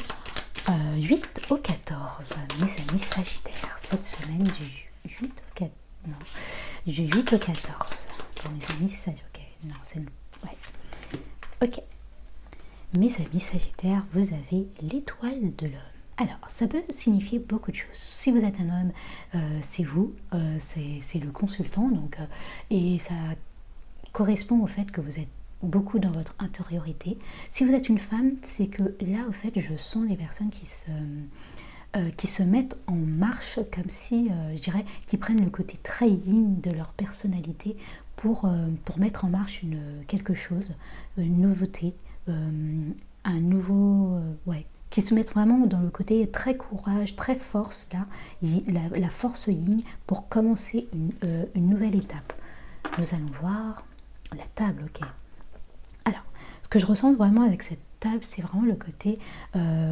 8 au 14? Mes amis sagittaires, cette semaine du 8 au 14, non, du 8 au 14. Pour mes amis sagittaires, ok, non, c'est... ouais. Ok. Mes amis sagittaires, vous avez l'étoile de l'homme. Alors, ça peut signifier beaucoup de choses. Si vous êtes un homme, c'est vous, c'est le consultant, donc, et ça correspond au fait que vous êtes beaucoup dans votre intériorité. Si vous êtes une femme, c'est que là, au fait, je sens des personnes qui se mettent en marche, comme si, je dirais, qui prennent le côté très yin de leur personnalité pour mettre en marche quelque chose, une nouveauté, un nouveau... ouais, qui se mettent vraiment dans le côté très courage, très force, là, la force yin pour commencer une nouvelle étape. Nous allons voir la table, ok. Alors, ce que je ressens vraiment avec cette table, c'est vraiment le côté,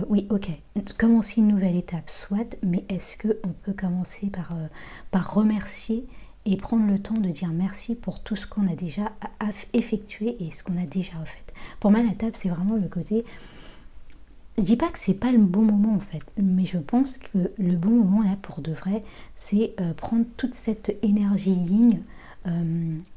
oui, ok, commencer une nouvelle étape, soit, mais est-ce qu'on peut commencer par remercier et prendre le temps de dire merci pour tout ce qu'on a déjà effectué et ce qu'on a déjà fait. Pour moi, la table, c'est vraiment le côté... Je dis pas que c'est pas le bon moment en fait, mais je pense que le bon moment là pour de vrai, c'est prendre toute cette énergie yin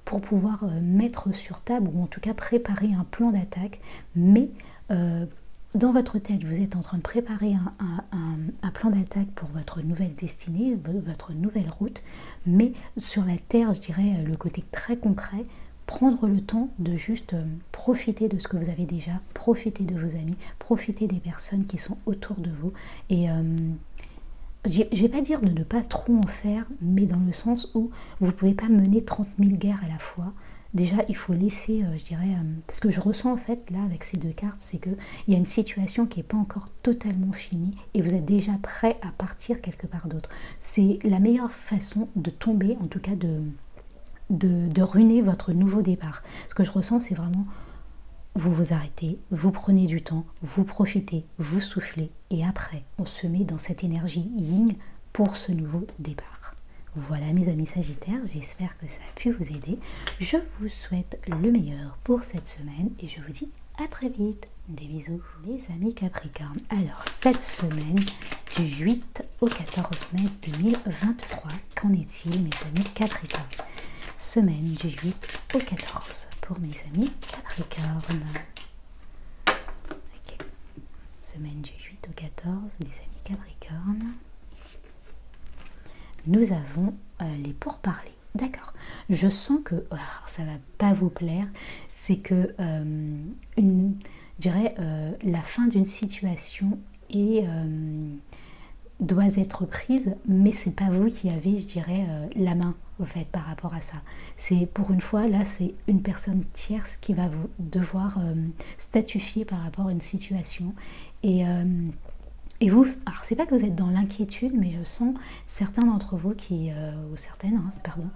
pour pouvoir mettre sur table ou en tout cas préparer un plan d'attaque. Mais dans votre tête, vous êtes en train de préparer un plan d'attaque pour votre nouvelle destinée, votre nouvelle route. Mais sur la terre, je dirais le côté très concret. Prendre le temps de juste profiter de ce que vous avez déjà, profiter de vos amis, profiter des personnes qui sont autour de vous. Et je ne vais pas dire de ne pas trop en faire, mais dans le sens où vous ne pouvez pas mener 30 000 guerres à la fois. Déjà, il faut laisser, je dirais, ce que je ressens en fait là avec ces deux cartes, c'est qu'il y a une situation qui n'est pas encore totalement finie et vous êtes déjà prêt à partir quelque part d'autre. C'est la meilleure façon de tomber, en tout cas de ruiner votre nouveau départ. Ce que je ressens, c'est vraiment, vous vous arrêtez, vous prenez du temps, vous profitez, vous soufflez, et après, on se met dans cette énergie yin pour ce nouveau départ. Voilà mes amis sagittaires, j'espère que ça a pu vous aider. Je vous souhaite le meilleur pour cette semaine, et je vous dis À très vite. Des bisous. Les amis Capricorne. Alors, cette semaine, du 8 au 14 mai 2023, qu'en est-il, mes amis Capricorne? Semaine du 8 au 14 pour mes amis Capricorne. Ok. Semaine du 8 au 14, les amis Capricorne. Nous avons les pourparlers. D'accord. Je sens que ça va pas vous plaire. C'est que je dirais la fin d'une situation doit être prise, mais c'est pas vous qui avez, je dirais, la main au fait par rapport à ça. C'est pour une fois là, c'est une personne tierce qui va vous devoir statuer par rapport à une situation et vous, alors c'est pas que vous êtes dans l'inquiétude, mais je sens certains d'entre vous ou certaines, hein, pardon,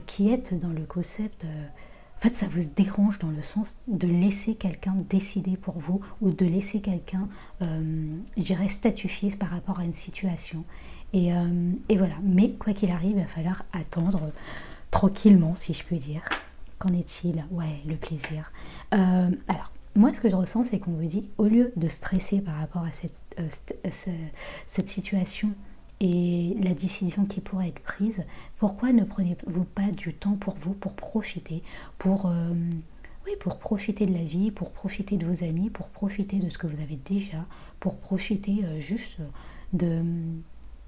qui êtes dans le concept. En fait, ça vous dérange dans le sens de laisser quelqu'un décider pour vous ou de laisser quelqu'un, je dirais, statuer par rapport à une situation. Et voilà. Mais quoi qu'il arrive, il va falloir attendre tranquillement, si je puis dire. Qu'en est-il? Ouais, le plaisir. Alors. Moi, ce que je ressens, c'est qu'on vous dit, au lieu de stresser par rapport à cette situation et la décision qui pourrait être prise, pourquoi ne prenez-vous pas du temps pour vous, pour profiter, pour profiter de la vie, pour profiter de vos amis, pour profiter de ce que vous avez déjà, pour profiter juste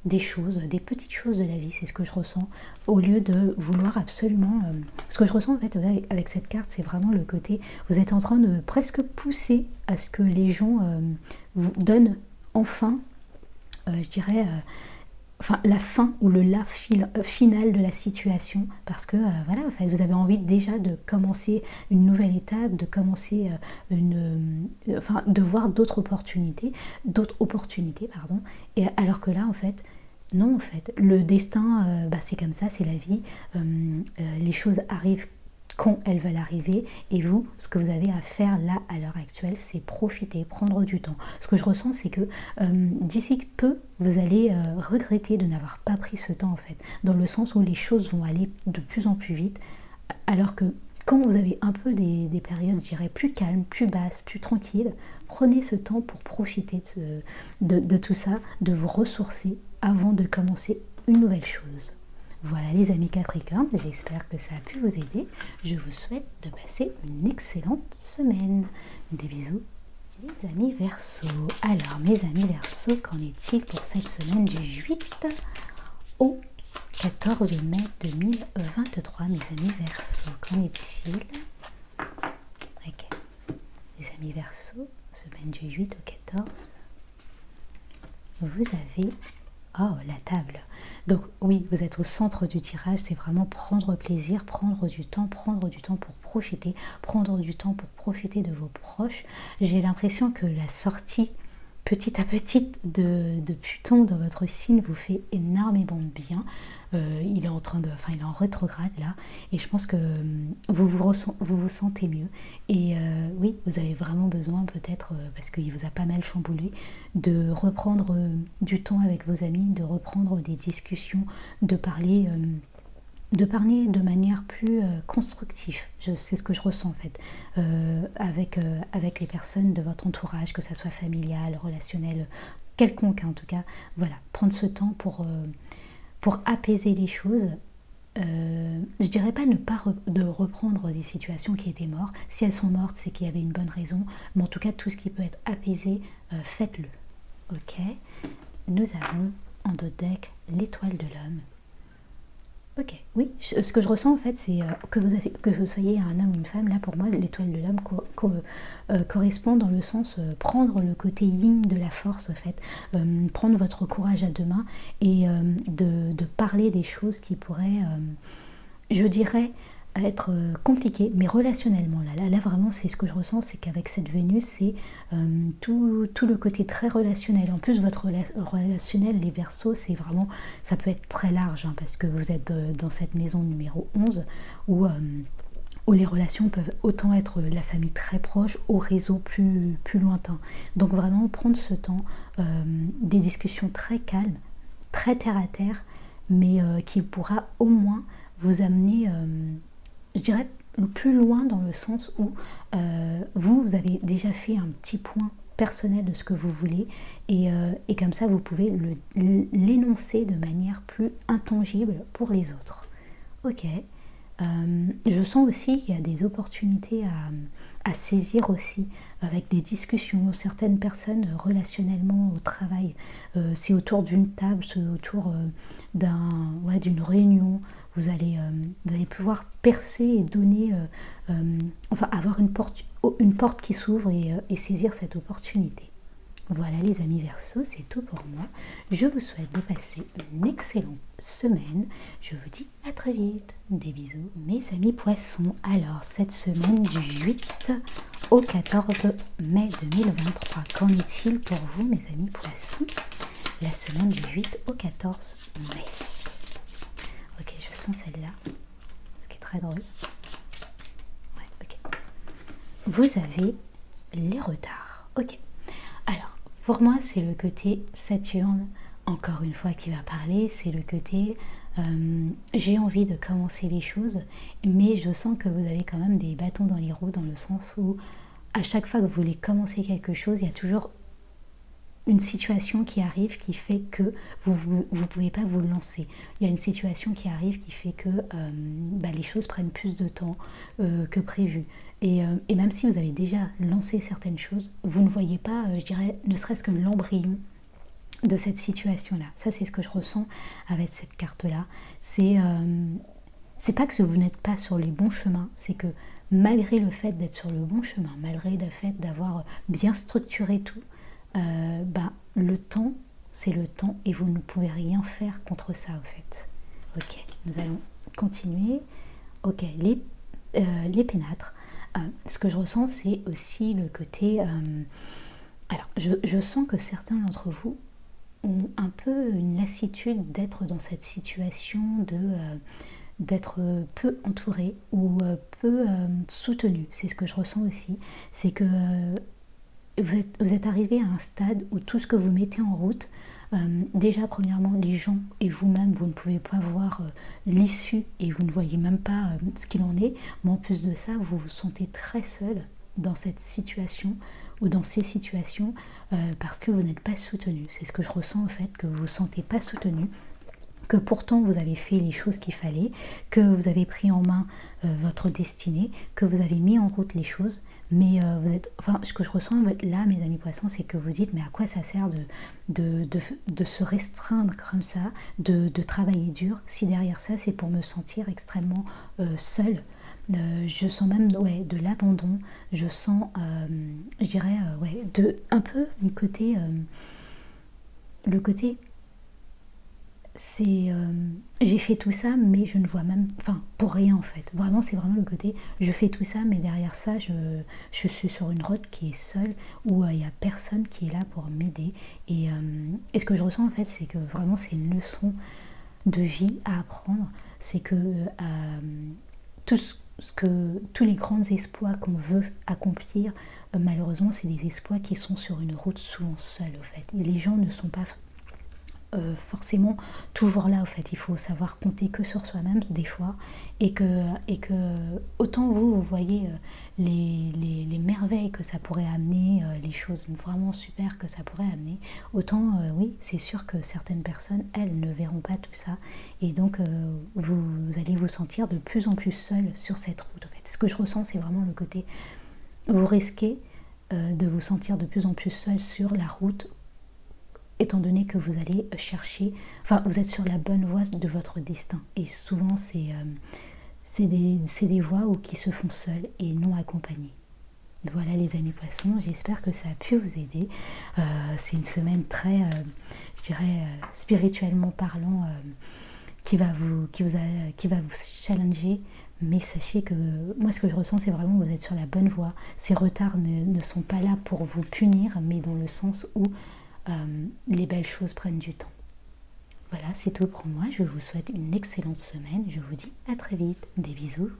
des choses, des petites choses de la vie, c'est ce que je ressens, au lieu de vouloir absolument... ce que je ressens en fait avec cette carte, c'est vraiment le côté, vous êtes en train de presque pousser à ce que les gens vous donnent enfin, je dirais, la fin ou le final de la situation, parce que voilà, en fait, vous avez envie déjà de commencer une nouvelle étape, de commencer de voir d'autres opportunités, pardon, et alors que là, en fait, non, en fait, le destin, c'est comme ça, c'est la vie, les choses arrivent quand elles veulent arriver, et vous, ce que vous avez à faire là, à l'heure actuelle, c'est profiter, prendre du temps. Ce que je ressens, c'est que d'ici peu, vous allez regretter de n'avoir pas pris ce temps, en fait, dans le sens où les choses vont aller de plus en plus vite, alors que quand vous avez un peu des périodes, je dirais, plus calmes, plus basses, plus tranquilles, prenez ce temps pour profiter de tout ça, de vous ressourcer avant de commencer une nouvelle chose. Voilà les amis Capricorne, j'espère que ça a pu vous aider. Je vous souhaite de passer une excellente semaine. Des bisous. Les amis Verseau. Alors mes amis Verseau, qu'en est-il pour cette semaine du 8 au 14 mai 2023, mes amis Verseau? Qu'en est-il? Ok. Les amis Verseau, semaine du 8 au 14, vous avez... Oh, la table. Donc oui, vous êtes au centre du tirage, c'est vraiment prendre plaisir, prendre du temps pour profiter, prendre du temps pour profiter de vos proches. J'ai l'impression que la sortie petit à petit de Pluton dans votre signe vous fait énormément de bien. Il est en rétrograde là, et je pense que vous vous sentez mieux. Et oui, vous avez vraiment besoin peut-être, parce qu'il vous a pas mal chamboulé, de reprendre du temps avec vos amis, de reprendre des discussions, de parler de manière plus constructive. C'est ce que je ressens en fait, avec les personnes de votre entourage, que ça soit familial, relationnel, quelconque en tout cas. Voilà, prendre ce temps pour apaiser les choses. Je dirais pas ne pas de reprendre des situations qui étaient mortes. Si elles sont mortes, c'est qu'il y avait une bonne raison. Mais en tout cas, tout ce qui peut être apaisé, faites-le. Ok. Nous avons en dos de deck l'étoile de l'homme. Ok, oui, ce que je ressens en fait, c'est que vous soyez un homme ou une femme, là pour moi, l'étoile de l'homme correspond dans le sens prendre le côté yin de la force en fait, prendre votre courage à deux mains et de parler des choses qui pourraient, je dirais, être compliquées, mais relationnellement. Là vraiment, c'est ce que je ressens, c'est qu'avec cette Vénus, c'est tout le côté très relationnel. En plus, votre relationnel, les Verseaux, c'est vraiment, ça peut être très large, hein, parce que vous êtes dans cette maison numéro 11, où les relations peuvent autant être la famille très proche au réseau plus lointain. Donc vraiment, prendre ce temps, des discussions très calmes, très terre à terre, mais qui pourra au moins vous amener... je dirais, plus loin dans le sens où vous avez déjà fait un petit point personnel de ce que vous voulez et comme ça vous pouvez l'énoncer de manière plus intangible pour les autres. Ok. Je sens aussi qu'il y a des opportunités à saisir aussi avec des discussions. Certaines personnes relationnellement au travail, c'est autour d'une table, c'est autour d'une réunion. Vous allez pouvoir percer et donner, enfin avoir une porte qui s'ouvre et saisir cette opportunité. Voilà les amis Verseaux, c'est tout pour moi. Je vous souhaite de passer une excellente semaine. Je vous dis à très vite. Des bisous mes amis Poissons. Alors cette semaine du 8 au 14 mai 2023, qu'en est-il pour vous mes amis Poissons? La semaine du 8 au 14 mai. Ok, je sens celle-là, ce qui est très drôle. Ouais, ok. Vous avez les retards. Ok. Alors, pour moi, c'est le côté Saturne, encore une fois, qui va parler. C'est le côté j'ai envie de commencer les choses, mais je sens que vous avez quand même des bâtons dans les roues, dans le sens où à chaque fois que vous voulez commencer quelque chose, il y a toujours une situation qui arrive qui fait que vous ne pouvez pas vous lancer. Il y a une situation qui arrive qui fait que les choses prennent plus de temps que prévu. Et même si vous avez déjà lancé certaines choses, vous ne voyez pas, je dirais, ne serait-ce que l'embryon de cette situation-là. Ça, c'est ce que je ressens avec cette carte-là. C'est pas que vous n'êtes pas sur les bons chemins, c'est que malgré le fait d'être sur le bon chemin, malgré le fait d'avoir bien structuré tout, le temps, c'est le temps et vous ne pouvez rien faire contre ça, au fait. Ok, nous allons continuer. Ok, les pénâtres. Ce que je ressens, c'est aussi le côté... alors, je sens que certains d'entre vous ont un peu une lassitude d'être dans cette situation d'être peu entouré ou peu soutenu. C'est ce que je ressens aussi. C'est que vous êtes arrivé à un stade où tout ce que vous mettez en route, déjà premièrement les gens et vous-même, vous ne pouvez pas voir l'issue et vous ne voyez même pas ce qu'il en est, mais en plus de ça, vous vous sentez très seul dans cette situation ou dans ces situations parce que vous n'êtes pas soutenu. C'est ce que je ressens, en fait, que vous ne vous sentez pas soutenu, que pourtant vous avez fait les choses qu'il fallait, que vous avez pris en main votre destinée, que vous avez mis en route les choses, mais vous êtes, enfin, ce que je ressens là, mes amis Poissons, c'est que vous dites, mais à quoi ça sert de se restreindre comme ça, de travailler dur, si derrière ça c'est pour me sentir extrêmement seule. Je sens même de l'abandon, je sens, je dirais, un peu le côté c'est j'ai fait tout ça mais je ne vois même, enfin pour rien en fait, vraiment c'est vraiment le côté je fais tout ça mais derrière ça je suis sur une route qui est seule où il n'y a personne qui est là pour m'aider et ce que je ressens en fait c'est que vraiment c'est une leçon de vie à apprendre, c'est que tous les grands exploits qu'on veut accomplir, malheureusement c'est des exploits qui sont sur une route souvent seuls au fait, et les gens ne sont pas forcément toujours là, au fait. Il faut savoir compter que sur soi-même des fois, et que autant vous voyez les merveilles que ça pourrait amener, les choses vraiment super que ça pourrait amener, autant oui, c'est sûr que certaines personnes, elles, ne verront pas tout ça, et donc vous allez vous sentir de plus en plus seul sur cette route, en fait. Ce que je ressens, c'est vraiment le côté, vous risquez de vous sentir de plus en plus seul sur la route, étant donné que vous allez chercher, enfin vous êtes sur la bonne voie de votre destin. Et souvent c'est des voies qui se font seules et non accompagnées. Voilà les amis Poissons, j'espère que ça a pu vous aider. C'est une semaine très, je dirais, spirituellement parlant, qui va vous challenger. Mais sachez que moi ce que je ressens, c'est vraiment que vous êtes sur la bonne voie. Ces retards ne sont pas là pour vous punir, mais dans le sens où les belles choses prennent du temps. Voilà, c'est tout pour moi. Je vous souhaite une excellente semaine. Je vous dis à très vite. Des bisous.